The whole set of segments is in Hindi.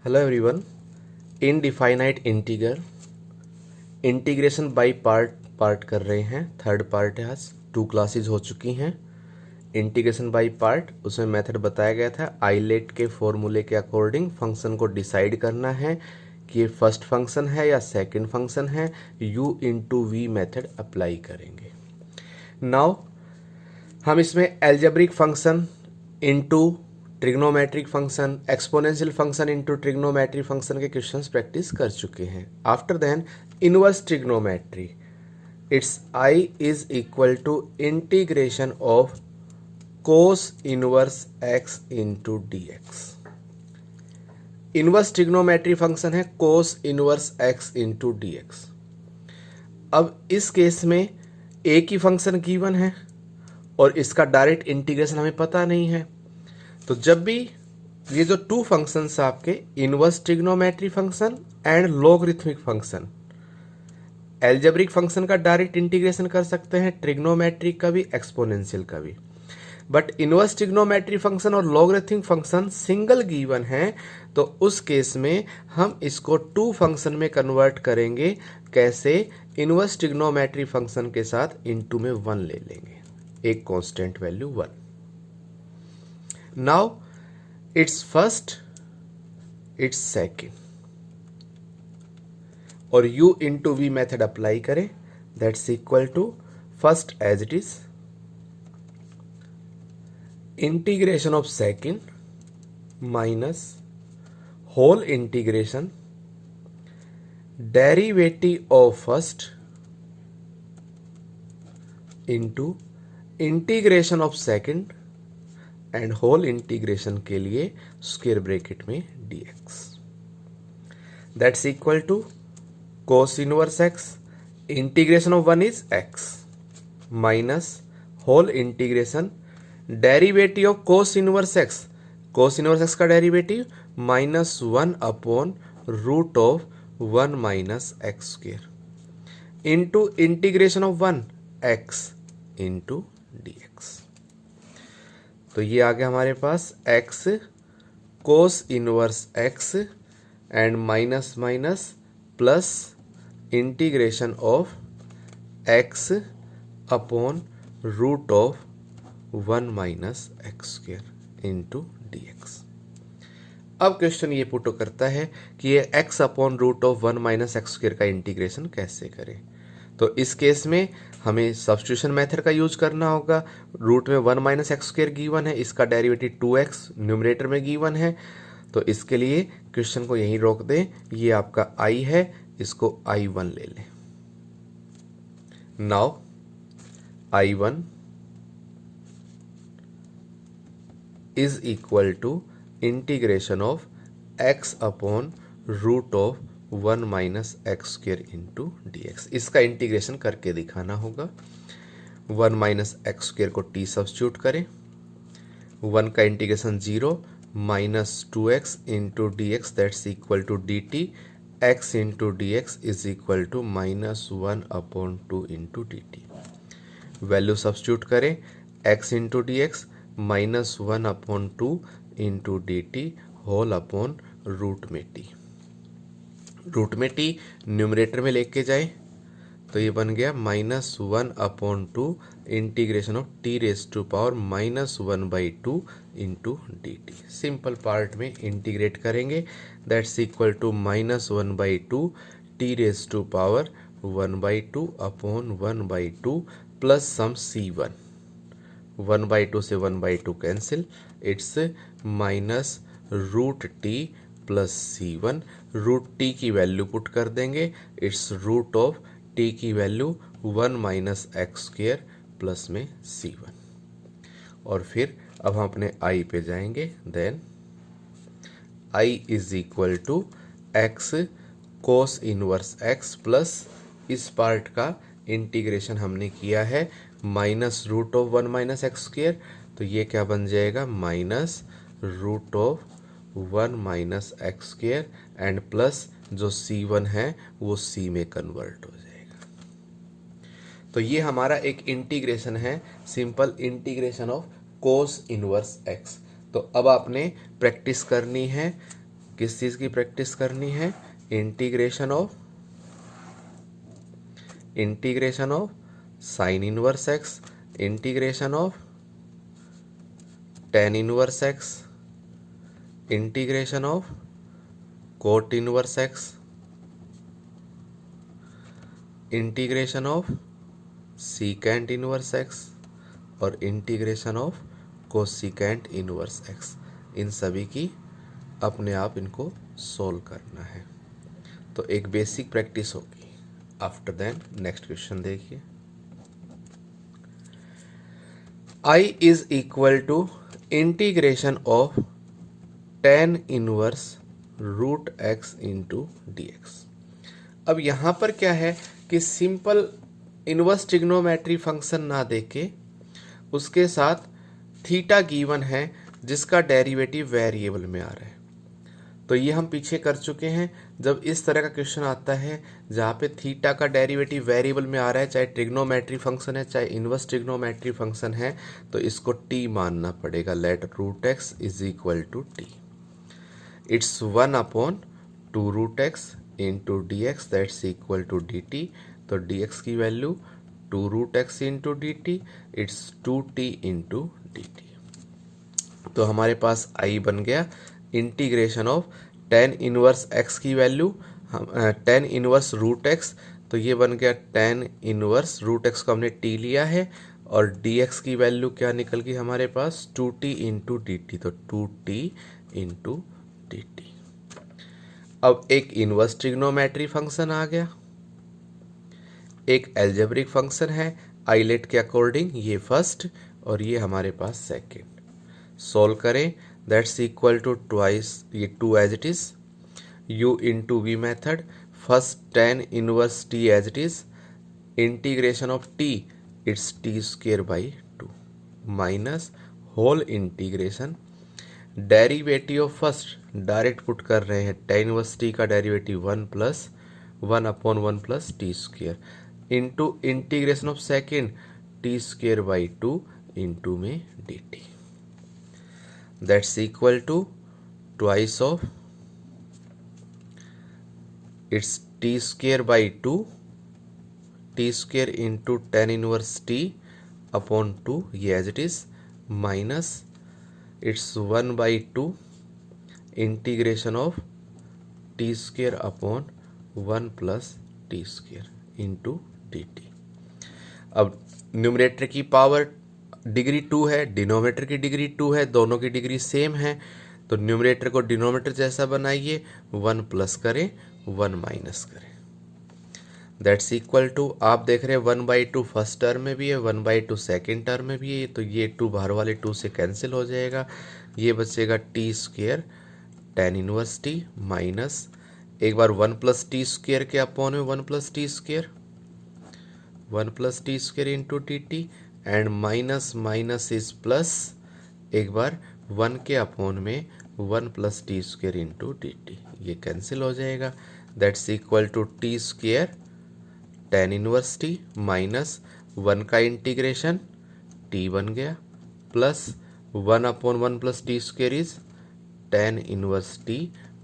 Hello everyone. Indefinite integral integration by part कर रहे हैं। थर्ड पार्ट है, आज 2 क्लासेज हो चुकी हैं। इंटीग्रेशन बाय पार्ट, उसमें मेथड बताया गया था। आइलेट के फॉर्मूले के अकॉर्डिंग फंक्शन को डिसाइड करना है कि ये फर्स्ट फंक्शन है या सेकंड फंक्शन है। u into v method apply करेंगे। नाउ हम इसमें algebraic function into trigonometric function, exponential function into trigonometric function के क्वेश्चंस प्रैक्टिस कर चुके हैं। After then inverse trigonometry, it's I is equal to integration of cos inverse x into d x. Inverse trigonometry function है cos inverse x into d x. अब इस केस में एक ही फंक्शन गिवन है और इसका डायरेक्ट इंटीग्रेशन हमें पता नहीं है। तो जब भी ये जो 2 फंक्शंस आपके inverse trigonometry function and logarithmic function, algebraic function का डायरेक्ट इंटीग्रेशन कर सकते हैं, ट्रिग्नोमेट्रिक का भी, एक्सपोनेंशियल का भी। बट इनवर्स ट्रिग्नोमेट्री फंक्शन और लॉगरिथमिक फंक्शन सिंगल गिवन है, तो उस केस में हम इसको 2 फंक्शन में कन्वर्ट करेंगे। कैसे? इनवर्स ट्रिग्नोमेट्री फंक्शन के साथ इनटू में 1 ले लेंगे, एक constant value 1। Now it's first, it's second, और u into v method apply करें। That's equal to first as it is integration of second minus whole integration derivative of first into integration of second and whole integration के लिए स्क्वायर ब्रैकेट में dx। That's equal to cos inverse x, integration of 1 is x, minus whole integration derivative of cos inverse x, cos inverse x का derivative -1 upon root of 1 minus x square into integration of 1 x into dx। तो ये आ गया हमारे पास x cos inverse x and minus minus plus integration of x upon root of 1 minus x square into dx। अब क्वेश्चन ये पुट करता है कि ये x upon root of 1 minus x square का इंटीग्रेशन कैसे करें। तो इस केस में हमें सब्स्टिट्यूशन मेथड का यूज करना होगा। रूट में 1 माइनस एक्स स्क्वायर गिवन है, इसका डेरिवेटिव 2x न्यूमरेटर में गिवन है। तो इसके लिए क्वेश्चन को यहीं रोक दें। ये आपका i है, इसको i1 ले लें। Now i1 is equal to integration of x upon root of 1 minus x square into dx। इसका इंटीग्रेशन करके दिखाना होगा। 1 माइनस एक्स स्क्वायर को t सब्स्टिट्यूट करें, 1 का integration 0 minus 2x into dx that's equal to dt, x into dx is equal to -1 अपॉन 2 इंटू dt। वैल्यू सब्स्टिट्यूट करें, x इंटू dx -1 अपॉन 2 into dt whole upon root में t। रूट में t न्यूमरेटर में लेके जाए तो ये बन गया -1 अपॉन 2 integration of t raise to power -1/2 into dt। Simple part में इंटीग्रेट करेंगे, that's equal to -1/2 t raise to power 1/2 upon 1/2 plus some c1। 1/2 से 1/2 cancel, it's minus root t plus c1। Root t की वैल्यू पुट कर देंगे, इट्स रूट ऑफ टी की value 1 minus x square plus में c1। और फिर अब हम अपने i पे जाएंगे। Then i is equal to x cos inverse x plus इस पार्ट का इंटीग्रेशन हमने किया है minus root of 1 minus x square. तो ये क्या बन जाएगा, minus root of 1 minus x square and plus जो c1 है वो c में कन्वर्ट हो जाएगा। तो ये हमारा एक इंटीग्रेशन है, simple integration of cos inverse x। तो अब आपने प्रैक्टिस करनी है किस चीज़ की प्रैक्टिस करनी है? Integration of sine inverse x, integration of tan inverse x, integration of cot inverse x, integration of secant inverse x और integration of cosecant inverse x. इन सभी की अपने आप इनको सोल्व करना है। तो एक बेसिक प्रैक्टिस होगी। आफ्टर देन नेक्स्ट क्वेश्चन देखिए। I is equal to integration of tan inverse root x into d x. अब यहाँ पर क्या है कि सिंपल इनवर्स ट्रिग्नोमेट्री फंक्शन ना देके उसके साथ थीटा गिवन है जिसका डेरिवेटिव वेरिएबल में आ रहा है। तो ये हम पीछे कर चुके हैं। जब इस तरह का क्वेश्चन आता है जहाँ पे थीटा का डेरिवेटिव वेरिएबल में आ रहा है, चाहे ट्रिग्नोमेट्री फंक्शन है चाहे इनवर्स ट्रिग्नोमेट्री फंक्शन है, तो इसको टी मानना पड़ेगा। Let root x is equal to t. It's 1/2 root x into d x that's equal to d t. तो डी एक्स की value 2 root x into d t, it's 2t into d t. तो हमारे पास आई बन गया integration of tan inverse x की value, tan inverse root x, तो ये बन गया टेन इनवर्स रूट एक्स को हमने टी लिया है और डी एक्स की वैल्यू क्या निकल गई हमारे पास 2t इंटू डी टी। तो 2t इंटू डी टी। अब एक इनवर्स ट्रिग्नोमेट्री फंक्शन आ गया, एक एल्जेब्रिक फंक्शन है आइलेट के अकॉर्डिंग, ये फर्स्ट और ये हमारे पास सेकंड। सोल्व करें, दैट्स इक्वल टू ट्वाइस, ये 2 as it is, u into v method, first tan inverse t as it is, integration of t, it's t square by 2 minus whole integration derivative of first direct put कर रहे हैं, टेन इनवर्स t का derivative 1/1 plus t square into integration of second t square by 2 into में d t. That's equal to twice of it's t square by 2, t square into tan inverse t upon 2, ये as it is, minus it's 1/2 integration of t square upon 1 plus t square into d t. अब न्यूमरेटर की पावर डिग्री 2 है, डिनोमिनेटर की डिग्री 2 है, दोनों की डिग्री सेम है। तो न्यूमरेटर को डिनोमिनेटर जैसा बनाइए, 1 प्लस करें 1 माइनस करें, दैट्स इक्वल टू, आप देख रहे हैं 1/2 फर्स्ट टर्म में भी है, 1/2 सेकेंड टर्म में भी है, तो ये 2 बाहर वाले 2 से कैंसिल हो जाएगा, ये बचेगा t square tan inverse t minus एक बार 1 प्लस टी स्क्वेयर के अपॉन में 1 plus t square, 1 plus t square into t t and minus minus is plus, एक बार 1 के अपॉन में 1 plus t square into d t, ये कैंसिल हो जाएगा। That's equal to t square tan inverse t minus 1 का इंटीग्रेशन टी बन गया plus 1/1 plus t square is ten inverse T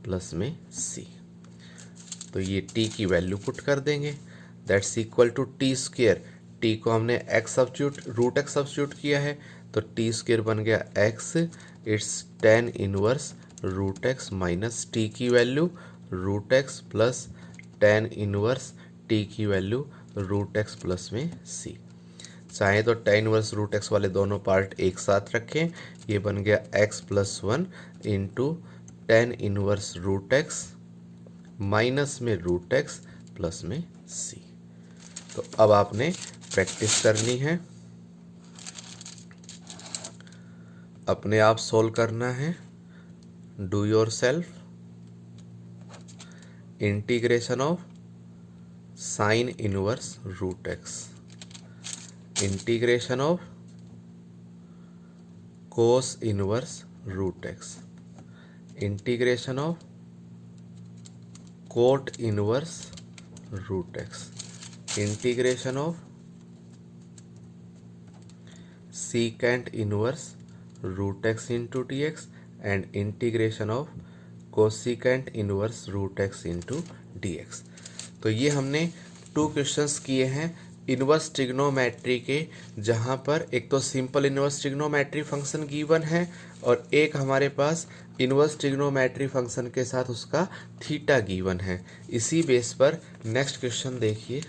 plus में सी। तो ये t की वैल्यू पुट कर देंगे, that's equal to t square, t को हमने x substitute root x substitute किया है, तो टी स्क्वेयर बन गया x, it's tan inverse root x minus t की वैल्यू root x plus tan inverse t की वैल्यू रूट x प्लस में c। चाहे तो टेन इनवर्स रूट x वाले दोनों पार्ट एक साथ रखें, ये बन गया x plus 1 into tan inverse root x minus में रूट x प्लस में c। तो अब आपने प्रैक्टिस करनी है, अपने आप सोल्व करना है। Do yourself. Integration of sine inverse root x, integration of cos inverse root x, integration of cot inverse root x, integration ऑफ secant inverse root x into d x and integration of cosecant inverse root x into d x. तो ये हमने 2 क्वेश्चंस किए हैं इनवर्स ट्रिग्नोमेट्री के, जहाँ पर एक तो simple inverse trigonometry function given है और एक हमारे पास इनवर्स ट्रिग्नोमेट्री फंक्शन के साथ उसका थीटा गिवन है। इसी बेस पर नेक्स्ट क्वेश्चन देखिए।